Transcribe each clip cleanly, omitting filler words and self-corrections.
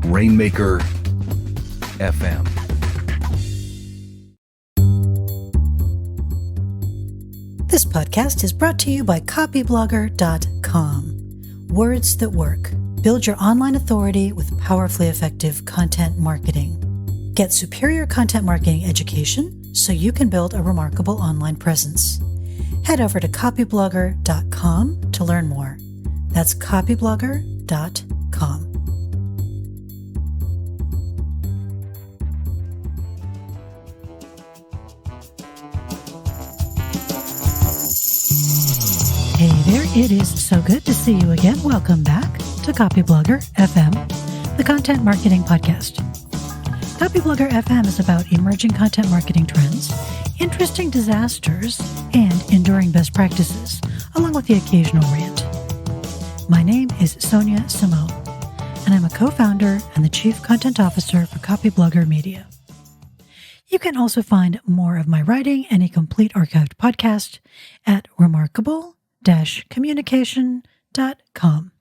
Rainmaker FM. This podcast is brought to you by copyblogger.com. Words that work. Build your online authority with powerfully effective content marketing. Get superior content marketing education so you can build a remarkable online presence. Head over to copyblogger.com to learn more. That's copyblogger.com. Hey there, it is so good to see you again. Welcome back to Copyblogger FM, the content marketing podcast. Copyblogger FM is about emerging content marketing trends, interesting disasters, and enduring best practices, along with the occasional rant. My name is Sonia Simone, and I'm a co-founder and the Chief Content Officer for Copyblogger Media. You can also find more of my writing and a complete archived podcast at remarkable-communication.com.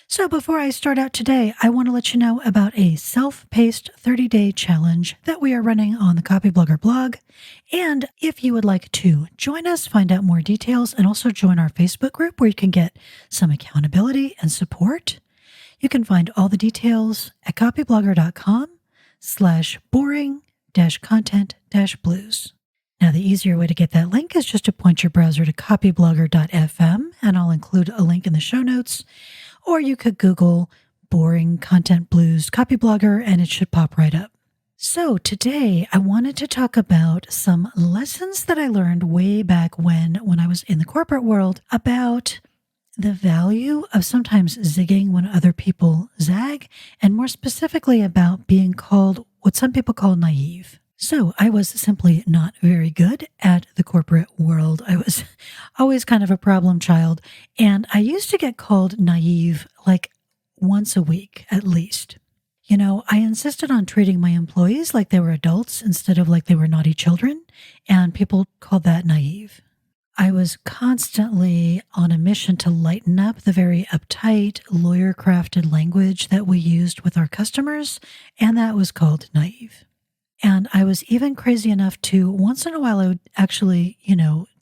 So before I start out today, I want to let you know about a self-paced 30-day challenge that we are running on the Copyblogger blog. And if you would like to join us, find out more details, and also join our Facebook group where you can get some accountability and support, you can find all the details at copyblogger.com/boring-content-blues. Now, the easier way to get that link is just to point your browser to copyblogger.fm, and I'll include a link in the show notes. Or you could Google Boring Content Blues Copyblogger, and it should pop right up. So today, I wanted to talk about some lessons that I learned way back when I was in the corporate world about the value of sometimes zigging when other people zag, and more specifically about being called what some people call naive. So I was simply not very good at the corporate world. I was always kind of a problem child, and I used to get called naive like once a week at least. You know, I insisted on treating my employees like they were adults instead of like they were naughty children, and people called that naive. I was constantly on a mission to lighten up the very uptight, lawyer-crafted language that we used with our customers, and that was called naive. And I was even crazy enough to, once in a while, I would actually,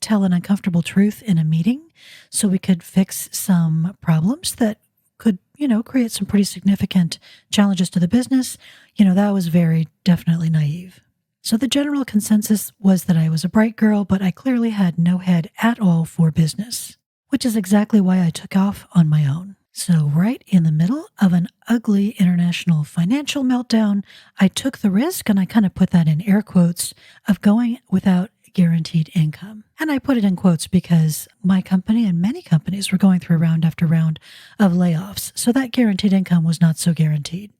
tell an uncomfortable truth in a meeting so we could fix some problems that could, create some pretty significant challenges to the business. That was very definitely naive. So the general consensus was that I was a bright girl, but I clearly had no head at all for business, which is exactly why I took off on my own. So right in the middle of an ugly international financial meltdown, I took the risk, and I kind of put that in air quotes, of going without guaranteed income. And I put it in quotes because my company and many companies were going through round after round of layoffs, so that guaranteed income was not so guaranteed.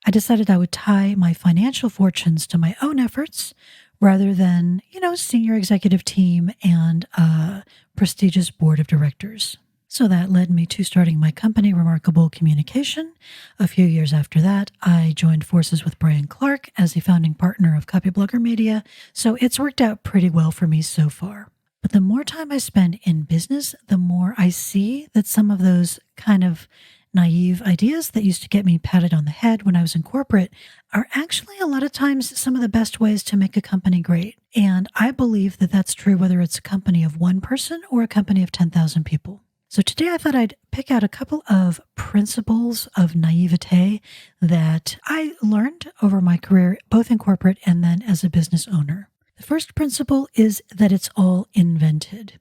I decided I would tie my financial fortunes to my own efforts rather than, senior executive team and a prestigious board of directors. So that led me to starting my company, Remarkable Communication. A few years after that, I joined forces with Brian Clark as a founding partner of Copyblogger Media, so it's worked out pretty well for me so far. But the more time I spend in business, the more I see that some of those kind of naive ideas that used to get me patted on the head when I was in corporate are actually a lot of times some of the best ways to make a company great. And I believe that that's true whether it's a company of one person or a company of 10,000 people. So today I thought I'd pick out a couple of principles of naivete that I learned over my career, both in corporate and then as a business owner. The first principle is that it's all invented.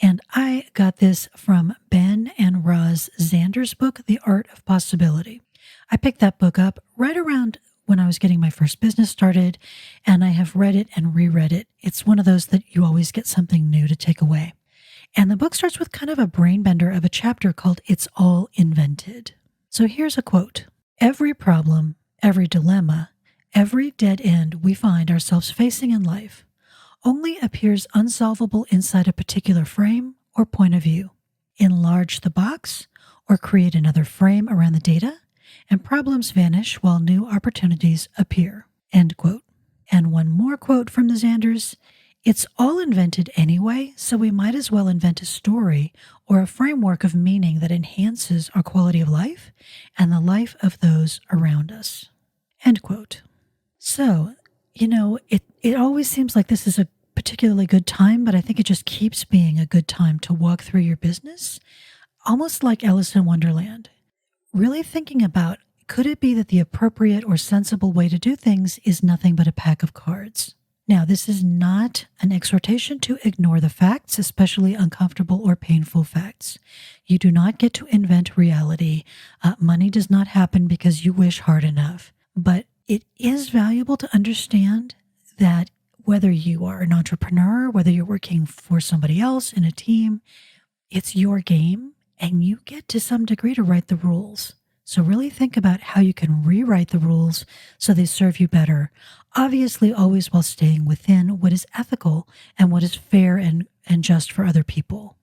And I got this from Ben and Roz Zander's book, The Art of Possibility. I picked that book up right around when I was getting my first business started, and I have read it and reread it. It's one of those that you always get something new to take away. And the book starts with kind of a brain bender of a chapter called It's All Invented. So here's a quote. Every problem, every dilemma, every dead end we find ourselves facing in life only appears unsolvable inside a particular frame or point of view. Enlarge the box or create another frame around the data, and problems vanish while new opportunities appear. End quote. And one more quote from the Zanders. It's all invented anyway, so we might as well invent a story or a framework of meaning that enhances our quality of life and the life of those around us. End quote. So, it always seems like this is a particularly good time, but I think it just keeps being a good time to walk through your business, almost like Alice in Wonderland. Really thinking about, could it be that the appropriate or sensible way to do things is nothing but a pack of cards? Now, this is not an exhortation to ignore the facts, especially uncomfortable or painful facts. You do not get to invent reality. Money does not happen because you wish hard enough. But it is valuable to understand that whether you are an entrepreneur, whether you're working for somebody else in a team, it's your game and you get to some degree to write the rules. So really think about how you can rewrite the rules so they serve you better. Obviously, always while staying within what is ethical and what is fair and just for other people.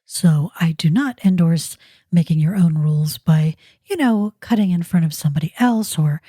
So I do not endorse making your own rules by, cutting in front of somebody else or,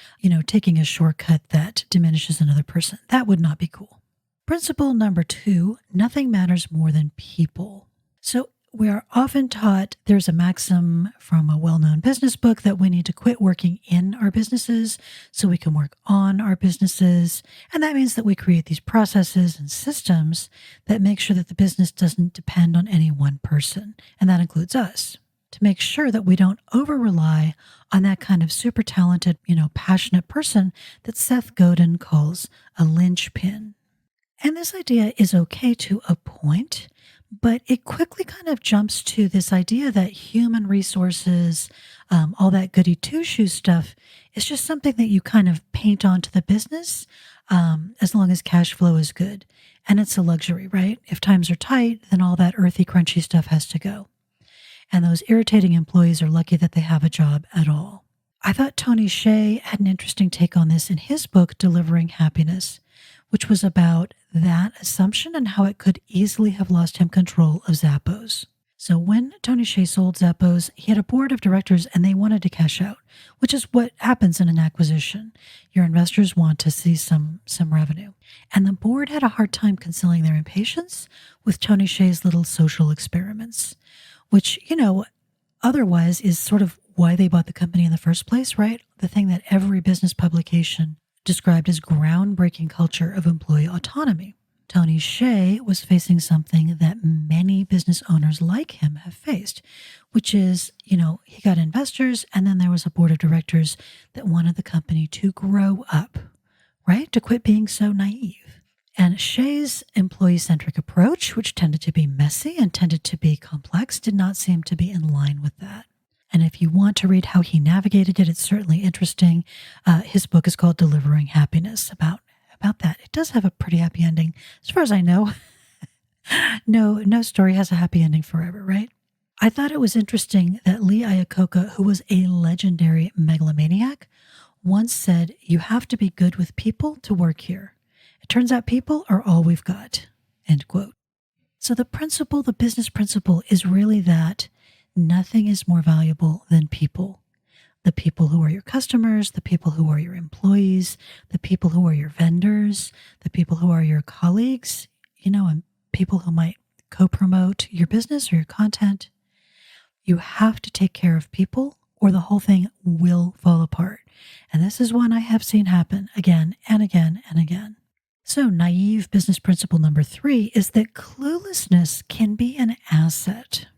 taking a shortcut that diminishes another person. That would not be cool. Principle number 2, nothing matters more than people. So we are often taught, there's a maxim from a well-known business book, that we need to quit working in our businesses so we can work on our businesses. And that means that we create these processes and systems that make sure that the business doesn't depend on any one person. And that includes us, to make sure that we don't over-rely on that kind of super talented, passionate person that Seth Godin calls a linchpin. And this idea is okay to a point, but it quickly kind of jumps to this idea that human resources, all that goody two-shoes stuff, is just something that you kind of paint onto the business as long as cash flow is good. And it's a luxury, right? If times are tight, then all that earthy, crunchy stuff has to go. And those irritating employees are lucky that they have a job at all. I thought Tony Hsieh had an interesting take on this in his book, Delivering Happiness, which was about that assumption and how it could easily have lost him control of Zappos. So when Tony Hsieh sold Zappos, he had a board of directors and they wanted to cash out, which is what happens in an acquisition. Your investors want to see some revenue. And the board had a hard time concealing their impatience with Tony Hsieh's little social experiments, which, otherwise is sort of why they bought the company in the first place, right? The thing that every business publication described as groundbreaking culture of employee autonomy. Tony Hsieh was facing something that many business owners like him have faced, which is, he got investors and then there was a board of directors that wanted the company to grow up, right? To quit being so naive. And Hsieh's employee-centric approach, which tended to be messy and tended to be complex, did not seem to be in line with that. And if you want to read how he navigated it, it's certainly interesting. His book is called Delivering Happiness, about that. It does have a pretty happy ending. As far as I know, no story has a happy ending forever, right? I thought it was interesting that Lee Iacocca, who was a legendary megalomaniac, once said, "You have to be good with people to work here. It turns out people are all we've got." End quote. So the business principle is really that nothing is more valuable than people. The people who are your customers, the people who are your employees, the people who are your vendors, the people who are your colleagues, and people who might co-promote your business or your content. You have to take care of people or the whole thing will fall apart. And this is one I have seen happen again and again and again. So naive business principle number 3 is that cluelessness can be an asset.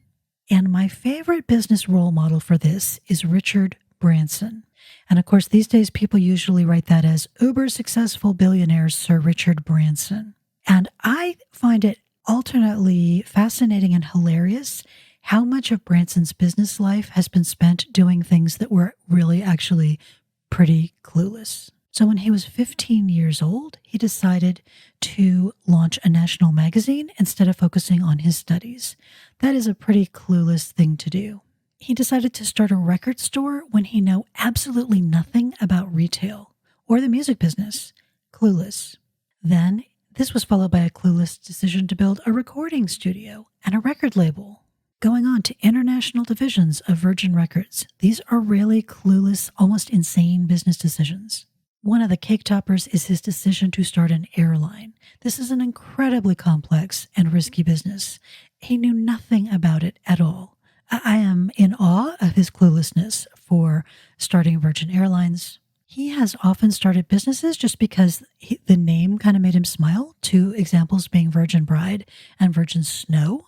And my favorite business role model for this is Richard Branson. And of course, these days people usually write that as uber successful billionaire Sir Richard Branson. And I find it alternately fascinating and hilarious how much of Branson's business life has been spent doing things that were really actually pretty clueless. So when he was 15 years old, he decided to launch a national magazine instead of focusing on his studies. That is a pretty clueless thing to do. He decided to start a record store when he knew absolutely nothing about retail or the music business. Clueless. Then this was followed by a clueless decision to build a recording studio and a record label. Going on to international divisions of Virgin Records. These are really clueless, almost insane business decisions. One of the cake toppers is his decision to start an airline. This is an incredibly complex and risky business. He knew nothing about it at all. I am in awe of his cluelessness for starting Virgin Airlines. He has often started businesses just because the name kind of made him smile. 2 examples being Virgin Bride and Virgin Snow.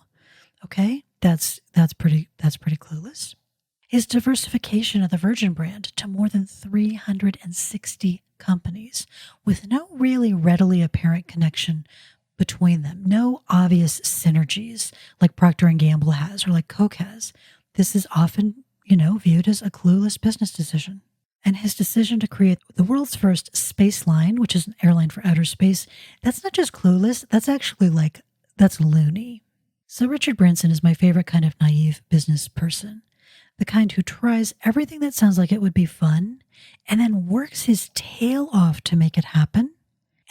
Okay, that's pretty clueless. His diversification of the Virgin brand to more than 360 companies with no really readily apparent connection between them, no obvious synergies like Procter & Gamble has or like Coke has. This is often, viewed as a clueless business decision. And his decision to create the world's first space line, which is an airline for outer space, that's not just clueless, that's actually that's loony. So Richard Branson is my favorite kind of naive business person. The kind who tries everything that sounds like it would be fun and then works his tail off to make it happen.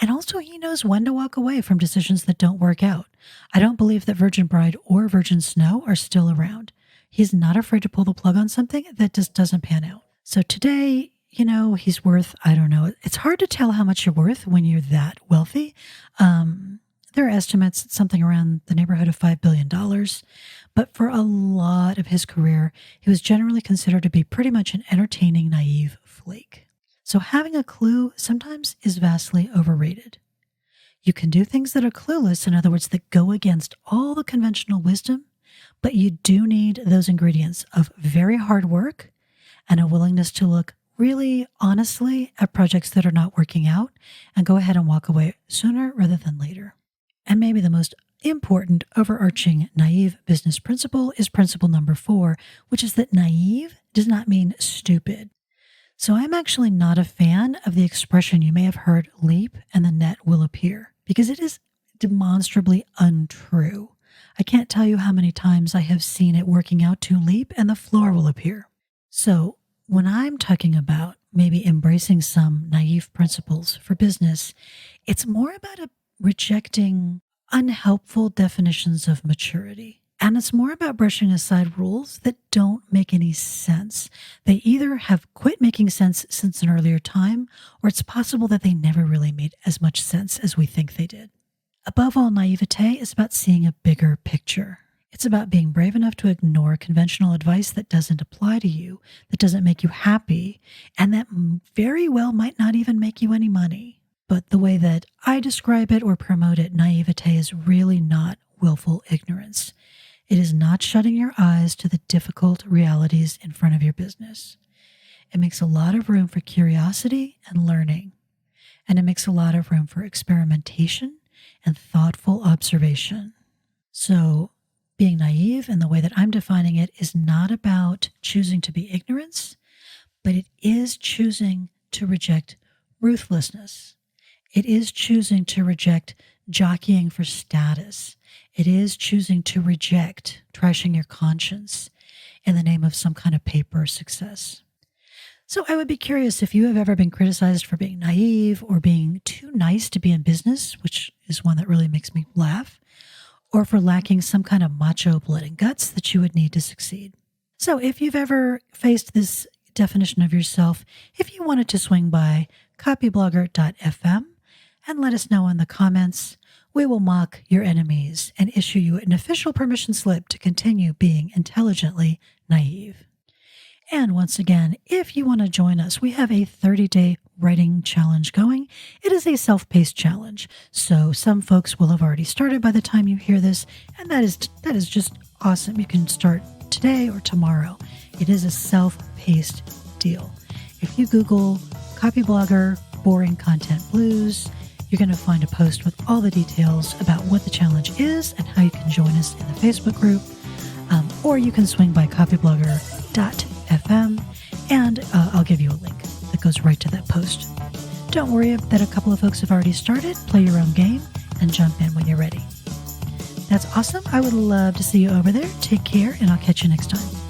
And also he knows when to walk away from decisions that don't work out. I don't believe that Virgin Bride or Virgin Snow are still around. He's not afraid to pull the plug on something that just doesn't pan out. So today, he's worth, I don't know, it's hard to tell how much you're worth when you're that wealthy. There are estimates, something around the neighborhood of $5 billion. But for a lot of his career, he was generally considered to be pretty much an entertaining, naive flake. So having a clue sometimes is vastly overrated. You can do things that are clueless, in other words, that go against all the conventional wisdom, but you do need those ingredients of very hard work and a willingness to look really honestly at projects that are not working out and go ahead and walk away sooner rather than later. And maybe the most important overarching naive business principle is principle number 4, which is that naive does not mean stupid. So I'm actually not a fan of the expression you may have heard, leap and the net will appear, because it is demonstrably untrue. I can't tell you how many times I have seen it working out to leap and the floor will appear. So when I'm talking about maybe embracing some naive principles for business, it's more about rejecting unhelpful definitions of maturity. And it's more about brushing aside rules that don't make any sense. They either have quit making sense since an earlier time, or it's possible that they never really made as much sense as we think they did. Above all, naivete is about seeing a bigger picture. It's about being brave enough to ignore conventional advice that doesn't apply to you, that doesn't make you happy, and that very well might not even make you any money. But the way that I describe it or promote it, naivete is really not willful ignorance. It is not shutting your eyes to the difficult realities in front of your business. It makes a lot of room for curiosity and learning, and it makes a lot of room for experimentation and thoughtful observation. So being naive in the way that I'm defining it is not about choosing to be ignorance, but it is choosing to reject ruthlessness. It is choosing to reject jockeying for status. It is choosing to reject trashing your conscience in the name of some kind of paper success. So I would be curious if you have ever been criticized for being naive or being too nice to be in business, which is one that really makes me laugh, or for lacking some kind of macho blood and guts that you would need to succeed. So if you've ever faced this definition of yourself, if you wanted to swing by copyblogger.fm and let us know in the comments, we will mock your enemies and issue you an official permission slip to continue being intelligently naive. And once again, if you want to join us, we have a 30-day writing challenge going. It is a self-paced challenge, so some folks will have already started by the time you hear this, and that is just awesome. You can start today or tomorrow. It is a self-paced deal. If you Google Copyblogger Boring Content Blues, you're going to find a post with all the details about what the challenge is and how you can join us in the Facebook group. Or you can swing by copyblogger.fm and I'll give you a link that goes right to that post. Don't worry that a couple of folks have already started. Play your own game and jump in when you're ready. That's awesome. I would love to see you over there. Take care, and I'll catch you next time.